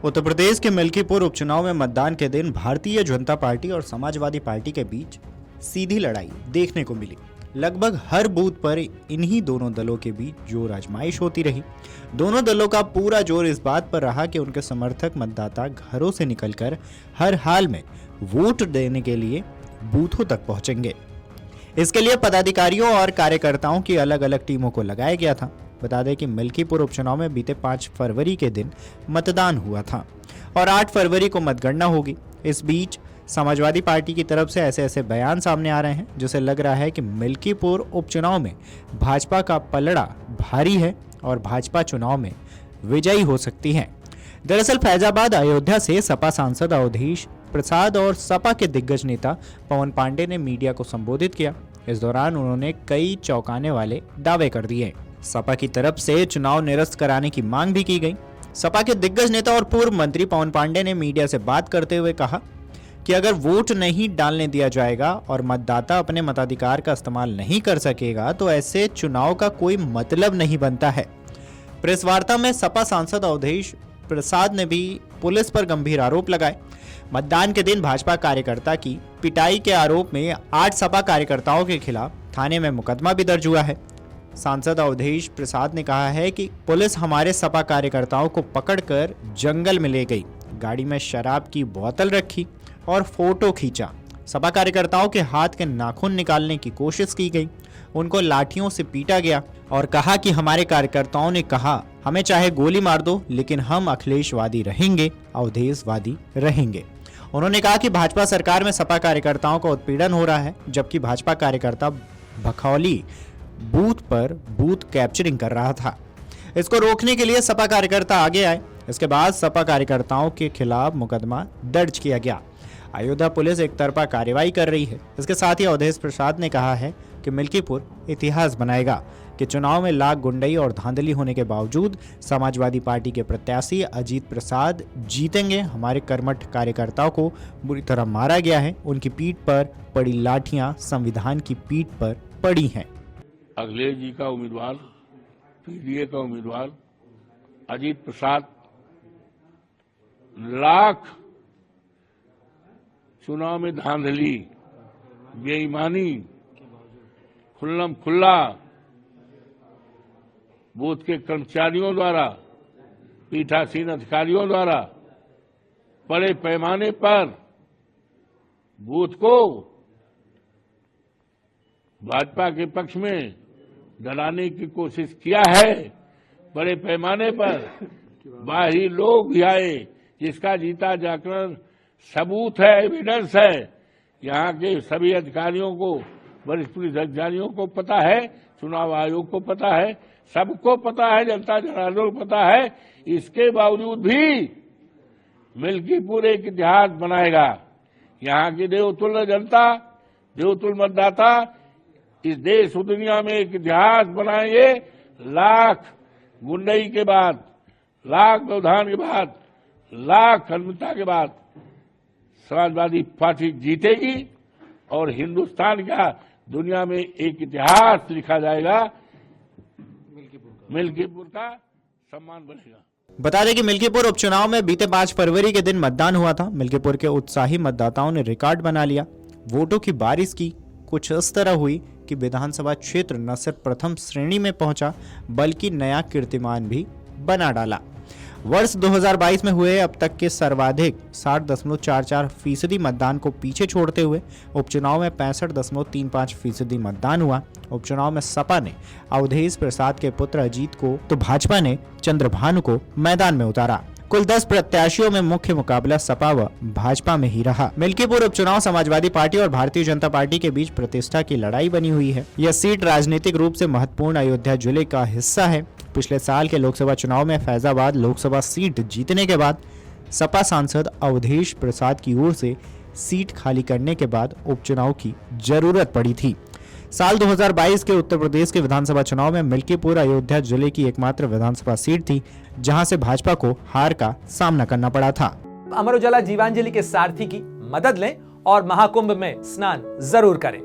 उत्तर प्रदेश के मिल्कीपुर उपचुनाव में मतदान के दिन भारतीय जनता पार्टी और समाजवादी पार्टी के बीच सीधी लड़ाई देखने को मिली। लगभग हर बूथ पर इन्हीं दोनों दलों के बीच जोर आजमाइश होती रही। दोनों दलों का पूरा जोर इस बात पर रहा कि उनके समर्थक मतदाता घरों से निकलकर हर हाल में वोट देने के लिए बूथों तक पहुंचेंगे। इसके लिए पदाधिकारियों और कार्यकर्ताओं की अलग अलग टीमों को लगाया गया था। बता दें कि मिल्कीपुर उपचुनाव में बीते 5 फरवरी के दिन मतदान हुआ था और 8 फरवरी को मतगणना होगी। इस बीच समाजवादी पार्टी की तरफ से ऐसे बयान सामने आ रहे हैं जिससे लग रहा है कि मिल्कीपुर उपचुनाव में भाजपा का पलड़ा भारी है और भाजपा चुनाव में विजयी हो सकती है। दरअसल फैजाबाद अयोध्या से सपा सांसद अवधेश प्रसाद और सपा के दिग्गज नेता पवन पांडे ने मीडिया को संबोधित किया। इस दौरान उन्होंने कई चौंकाने वाले दावे कर दिए। सपा की तरफ से चुनाव निरस्त कराने की मांग भी की गई। सपा के दिग्गज नेता और पूर्व मंत्री पवन पांडे ने मीडिया से बात करते हुए कहा कि अगर वोट नहीं डालने दिया जाएगा और मतदाता अपने मताधिकार का इस्तेमाल नहीं कर सकेगा तो ऐसे चुनाव का कोई मतलब नहीं बनता है। प्रेस वार्ता में सपा सांसद अवधेश प्रसाद ने भी पुलिस पर गंभीर आरोप लगाए। मतदान के दिन भाजपा कार्यकर्ता की पिटाई के आरोप में 8 सपा कार्यकर्ताओं के खिलाफ थाने में मुकदमा भी दर्ज हुआ है। सांसद अवधेश प्रसाद ने कहा है कि पुलिस हमारे सपा कार्यकर्ताओं को पकड़कर जंगल में ले गई, गाड़ी में शराब की बोतल रखी और फोटो खींचा। सपा कार्यकर्ताओं के हाथ के नाखून निकालने की कोशिश की गई, उनको लाठियों से पीटा गया और कहा कि हमारे कार्यकर्ताओं ने कहा हमें चाहे गोली मार दो लेकिन हम अखिलेशवादी रहेंगे, अवधेशवादी रहेंगे। उन्होंने कहा कि भाजपा सरकार में सपा कार्यकर्ताओं का उत्पीड़न हो रहा है, जबकि भाजपा कार्यकर्ता भखौली बूथ पर बूथ कैप्चरिंग कर रहा था। इसको रोकने के लिए सपा कार्यकर्ता आगे आए। इसके बाद सपा कार्यकर्ताओं के खिलाफ मुकदमा दर्ज किया गया। अयोध्या पुलिस एक तरफा कार्रवाई कर रही है। इसके साथ ही अवधेश प्रसाद ने कहा है कि मिल्कीपुर इतिहास बनाएगा कि चुनाव में लाख गुंडई और धांधली होने के बावजूद समाजवादी पार्टी के प्रत्याशी अजीत प्रसाद जीतेंगे। हमारे कर्मठ कार्यकर्ताओं को बुरी तरह मारा गया है, उनकी पीठ पर पड़ी लाठियां संविधान की पीठ पर पड़ी हैं। अखिलेश जी का उम्मीदवार, पीडीए का उम्मीदवार अजीत प्रसाद लाख चुनाव में धांधली, बेईमानी, खुल्लम खुल्ला बूथ के कर्मचारियों द्वारा, पीठासीन अधिकारियों द्वारा बड़े पैमाने पर बूथ को भाजपा के पक्ष में डलाने की कोशिश किया है। बड़े पैमाने पर बाहरी लोग भी आए, जिसका जीता जाकर सबूत है, एविडेंस है। यहाँ के सभी अधिकारियों को, वरिष्ठ पुलिस अधिकारियों को पता है, चुनाव आयोग को पता है, सबको पता है, जनता जनार्दन को पता है। इसके बावजूद भी मिल्कीपुर एक इतिहास बनाएगा। यहाँ की देवतुल्य जनता, देवतुल्य मतदाता इस देश और दुनिया में एक इतिहास बनाएंगे। लाख गुंडई के बाद, लाख व्यवधान के बाद, लाख अनियमितता के बाद समाजवादी पार्टी जीतेगी और हिंदुस्तान का, दुनिया में एक इतिहास लिखा जाएगा। मिल्कीपुर का सम्मान बढ़ेगा। बता दें कि मिल्कीपुर उपचुनाव में बीते 5 फरवरी के दिन मतदान हुआ था। मिल्कीपुर के उत्साही मतदाताओं ने रिकॉर्ड बना लिया। वोटों की बारिश की कुछ इस तरह हुई कि विधानसभा क्षेत्र न सिर्फ प्रथम श्रेणी में पहुंचा बल्कि नया कीर्तिमान भी बना डाला। वर्ष 2022 में हुए अब तक के सर्वाधिक 60.44% मतदान को पीछे छोड़ते हुए उपचुनाव में 65.35% मतदान हुआ। उपचुनाव में सपा ने अवधेश प्रसाद के पुत्र अजीत को तो भाजपा ने चंद्रभानु को मैदान में उतारा। कुल 10 प्रत्याशियों में मुख्य मुकाबला सपा व भाजपा में ही रहा। मिल्कीपुर उपचुनाव समाजवादी पार्टी और भारतीय जनता पार्टी के बीच प्रतिष्ठा की लड़ाई बनी हुई है। यह सीट राजनीतिक रूप से महत्वपूर्ण अयोध्या जिले का हिस्सा है। पिछले साल के लोकसभा चुनाव में फैजाबाद लोकसभा सीट जीतने के बाद सपा सांसद अवधेश प्रसाद की ओर से सीट खाली करने के बाद उपचुनाव की जरूरत पड़ी थी। साल 2022 के उत्तर प्रदेश के विधानसभा चुनाव में मिल्कीपुर अयोध्या जिले की एकमात्र विधानसभा सीट थी जहां से भाजपा को हार का सामना करना पड़ा था। अमर उजाला जीवांजलि के सारथी की मदद लें और महाकुंभ में स्नान जरूर करें।